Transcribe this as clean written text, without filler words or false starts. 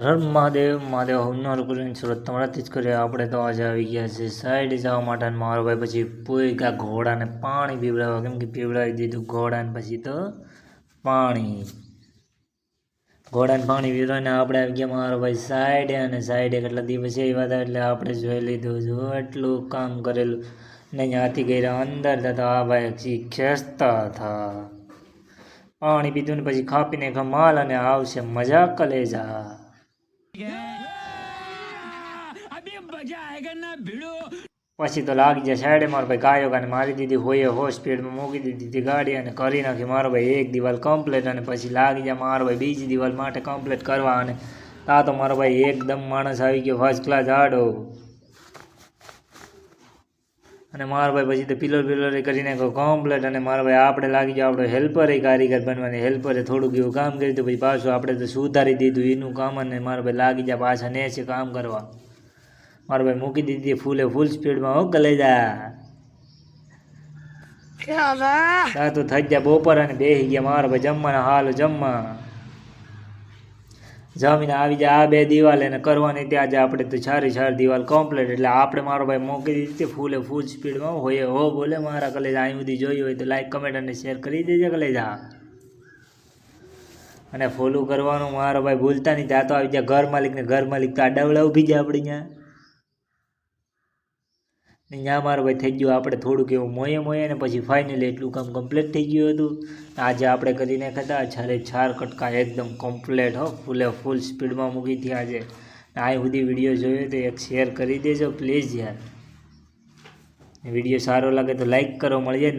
હર મહાદેવ મહાદેવ હવનાર કરીને સુરત તમારાથી જ કર્યો. આપણે તો આજે આવી ગયા છે સાઈડ જવા માટે. મારો ભાઈ પછી પોઈકા ઘોડાને પાણી પીવડાવવા, કેમ કે પીવડાવી દીધું ઘોડાને. પછી તો ઘોડાને પાણી પીવડાવીને આપણે આવી ગયા મારો ભાઈ સાઈડે. અને સાઈડે કેટલા દિવસ એવા હતા એટલે આપણે જોઈ લીધું જો એટલું કામ કરેલું ને ત્યાંથી ગયા અંદર થતા આ ભાઈ ખેંચતા હતા. પાણી પીધું ને પછી ખાપીને માલ અને આવશે મજા કલેજા. પછી તો લાગી જાય સાઈડે. મારો ભાઈ ગાયો ગાને મારી દીધી હોય હો સ્પીડમાં મૂકી દીધી ગાડી અને કરી નાખી મારો ભાઈ એક દિવાલ કમ્પ્લીટ. અને પછી લાગી જાય મારો ભાઈ બીજી દિવાલ માટે કમ્પ્લીટ કરવા. અને તા તો મારો ભાઈ એકદમ માણસ આવી ગયો ફર્સ્ટ ક્લાસ આડો. અને મારો ભાઈ પછી તો પિલર કરી નાખો કમ્પ્લીટ. અને મારો ભાઈ આપણે લાગી જાય આપણો હેલ્પર કારીગર બનવાની. હેલ્પરે થોડુંક એવું કામ કર્યું તો પછી પાછું આપણે તો સુધારી દીધું એનું કામ. અને મારો ભાઈ લાગી જાય પાછા ને છે કામ કરવા. મારો ભાઈ મૂકી દીધી ફૂલ સ્પીડમાં હો કલેજા. તો થઈ ગયા બપોર અને બેસી ગયા મારો ભાઈ જમવાના હાલ જમીને આવી જાય આ બે દિવાલ એને કરવાની. ત્યાં જ આપણે તો સારી દિવાલ કમ્પ્લીટ. એટલે આપણે મારો ભાઈ મૂકી દીધી ફૂલ સ્પીડમાં હોય હો બોલે મારા કલેજા. અહીં સુધી જોયું હોય તો લાઈક કમેન્ટ અને શેર કરી દેજે કલેજા. અને ફોલો કરવાનું મારો ભાઈ ભૂલતા નહીં. ત્યાં તો આવી જાય ઘર માલિક તો આ ડવડા ઊભી જાય આપણે ત્યાં મારો ભાઈ થઈ ગયું આપણે થોડુંક એવું મોયે ને પછી ફાઇનલી એટલું કામ કમ્પ્લીટ થઈ ગયું હતું. આજે આપણે કરીને ખાતા ચાર કટકા એકદમ કમ્પ્લીટ હો ફૂલ સ્પીડમાં મૂકી હતી આજે. આ સુધી વિડીયો જોયો તો એક શેર કરી દેજો પ્લીઝ યાર. વિડીયો સારો લાગે તો લાઈક કરો. મળી જાય.